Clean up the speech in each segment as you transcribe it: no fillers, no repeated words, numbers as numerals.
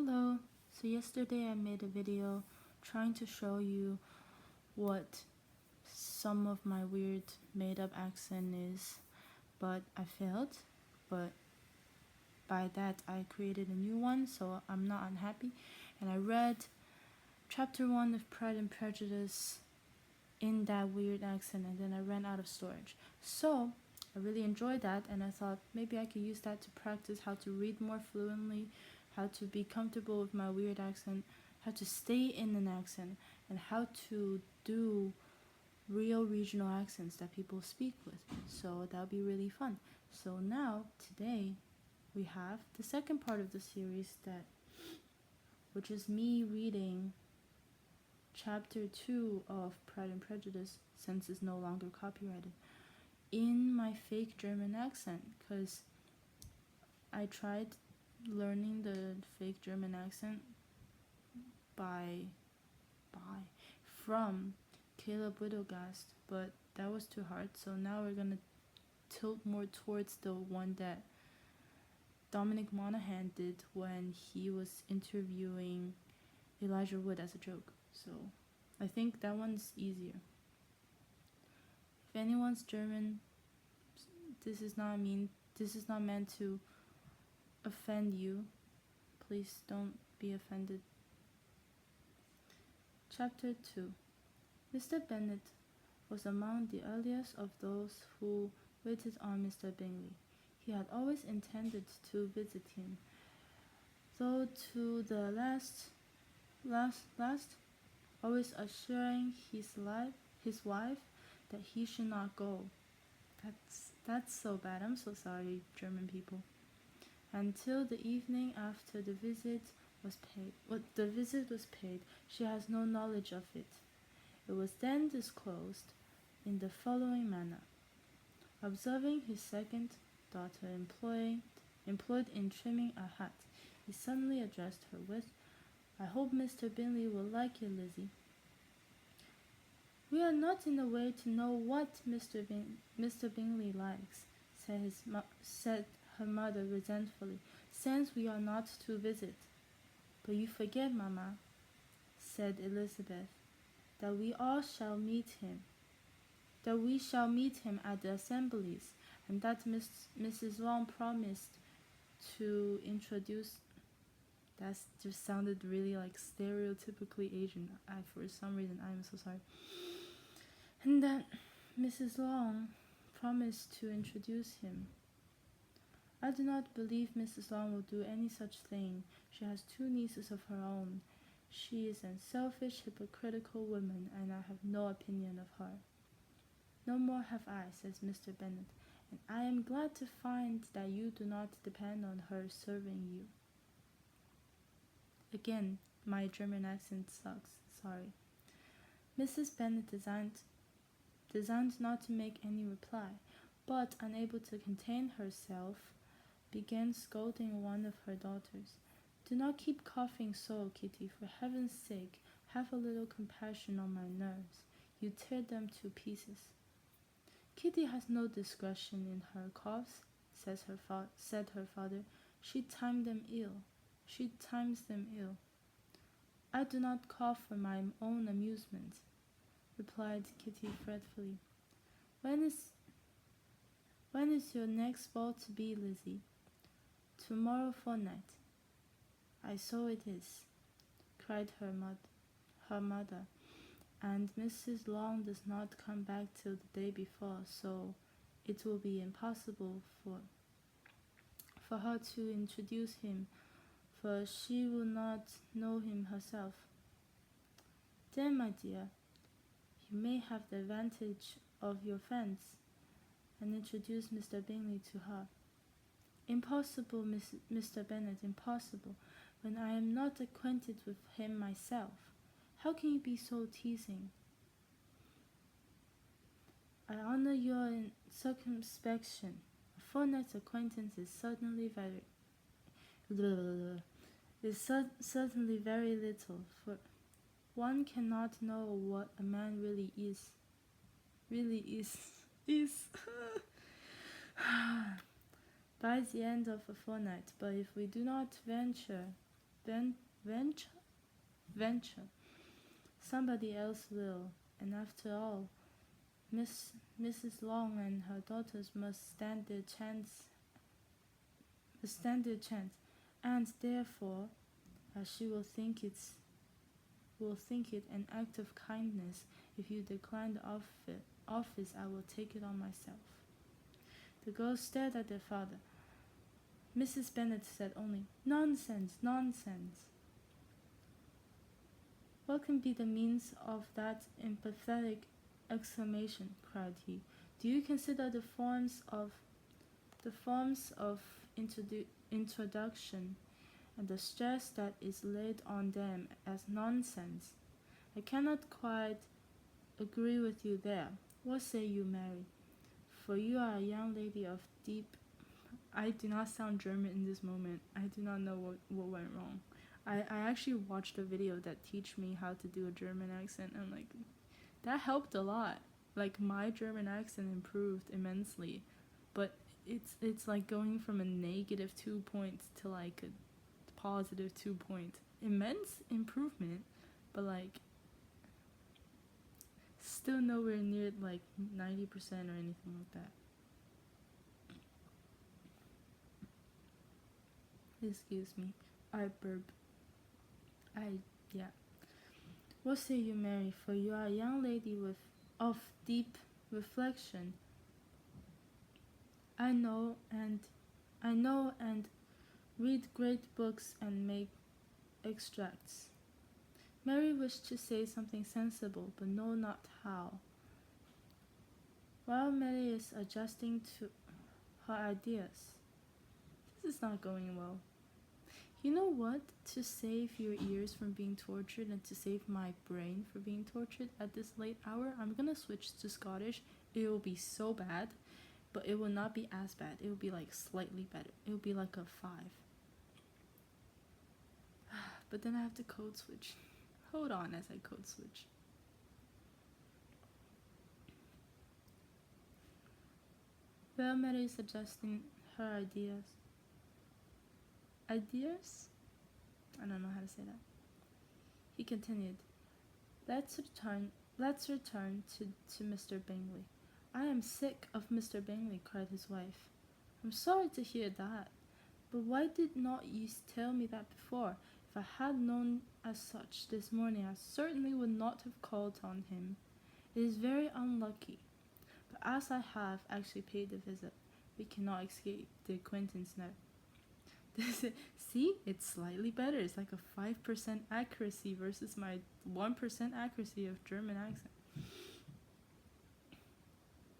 Hello. So yesterday I made a video trying to show you what some of my weird made up accent is, but I failed. But by that I created a new one, so I'm not unhappy. And I read chapter 1 of Pride and Prejudice in that weird accent, and then I ran out of storage. So I really enjoyed that, and I thought maybe I could use that to practice how to read more fluently, how to be comfortable with my weird accent, how to stay in an accent, and how to do real regional accents that people speak with. So that'll be really fun. So now, today, we have the second part of the series which is me reading chapter 2 of Pride and Prejudice, since it's no longer copyrighted, in my fake German accent, because I tried learning the fake German accent from Caleb Widogast, but that was too hard, so now we're gonna tilt more towards the one that Dominic Monaghan did when he was interviewing Elijah Wood as a joke. So I think that one's easier. If anyone's German, this is not meant to offend you. Please don't be offended. Chapter 2. Mr. Bennet was among the earliest of those who waited on Mr. Bingley. He had always intended to visit him, though to the last, always assuring his wife that he should not go. That's so bad. I'm so sorry, German people. Until the evening after the visit was paid, she has no knowledge of it. It was then disclosed in the following manner. Observing his second daughter employed in trimming a hat, he suddenly addressed her with, "I hope Mr. Bingley will like you, Lizzie." "We are not in the way to know what Mr. Bingley likes," said her mother resentfully, "since we are not to visit." "But you forget, Mamma," said Elizabeth, "that we shall meet him at the assemblies, and that Mrs. Long promised to introduce." That just sounded really like stereotypically Asian. For some reason, I'm so sorry. "And that Mrs. Long promised to introduce him." "I do not believe Mrs. Long will do any such thing. She has 2 nieces of her own. She is a selfish, hypocritical woman, and I have no opinion of her." "No more have I," says Mr. Bennet, "and I am glad to find that you do not depend on her serving you." Again, my German accent sucks. Sorry. Mrs. Bennet designed not to make any reply, but, unable to contain herself, began scolding one of her daughters. "Do not keep coughing so, Kitty. For heaven's sake, have a little compassion on my nerves. You tear them to pieces." "Kitty has no discretion in her coughs," said her father. She times them ill." "I do not cough for my own amusement," replied Kitty fretfully. When is your next ball to be, Lizzie?" "Tomorrow fortnight." "So it is," cried her mother, "and Mrs. Long does not come back till the day before, so it will be impossible for her to introduce him, for she will not know him herself." "Then, my dear, you may have the advantage of your friends, and introduce Mr. Bingley to her." "Impossible, Mr. Bennet, impossible, when I am not acquainted with him myself. How can you be so teasing?" "I honor your circumspection. A fortnight's acquaintance is certainly very little, for one cannot know what a man really is. By the end of a fortnight, but if we do not venture venture, venture. Somebody else will, and after all, Mrs. Long and her daughters must stand their chance, and therefore, as she will think it an act of kindness if you decline the office. I will take it on myself." The girls stared at their father. Mrs. Bennet said only, "Nonsense, nonsense." "What can be the means of that emphatic exclamation?" cried he. "Do you consider the forms of introduction and the stress that is laid on them as nonsense? I cannot quite agree with you there. What say you, Mary? For you are a young lady of deep—" I do not sound German in this moment. I do not know what went wrong. I actually watched a video that teach me how to do a German accent, and like that helped a lot. Like my German accent improved immensely, but it's like going from a -2 points to like a +2 point. Immense improvement, but like still nowhere near like 90% or anything like that. Excuse me, I burp. Yeah. What say you, Mary? For you are a young lady of deep reflection. I know and read great books and make extracts. Mary wished to say something sensible, but knew not how. While Mary is adjusting to her ideas, this is not going well. You know what? To save your ears from being tortured and to save my brain from being tortured at this late hour, I'm gonna switch to Scottish. It will be so bad, but it will not be as bad. It will be like slightly better. It will be like a 5. But then I have to code switch. Hold on as I code switch. Well, Mary is adjusting her ideas. Ideas? I don't know how to say that. He continued, Let's return to Mr. Bingley. I am sick of Mr. Bingley, cried his wife. I'm sorry to hear that, but why did not you tell me that before? If I had known as such this morning, I certainly would not have called on him. It is very unlucky, but as I have actually paid the visit, we cannot escape the acquaintance now. See, it's slightly better. It's like a 5% accuracy versus my 1% accuracy of German accent.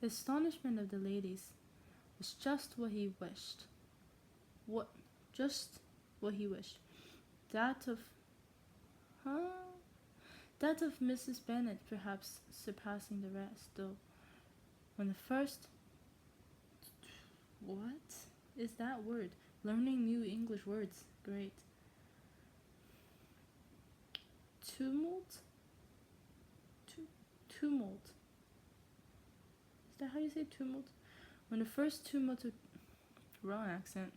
The astonishment of the ladies was just what he wished. Just what he wished. That of Mrs. Bennet perhaps surpassing the rest, though. When the first... What is that word? Learning new English words. Great. Tumult? Tumult. Is that how you say tumult? When the first tumult of... Wrong accent.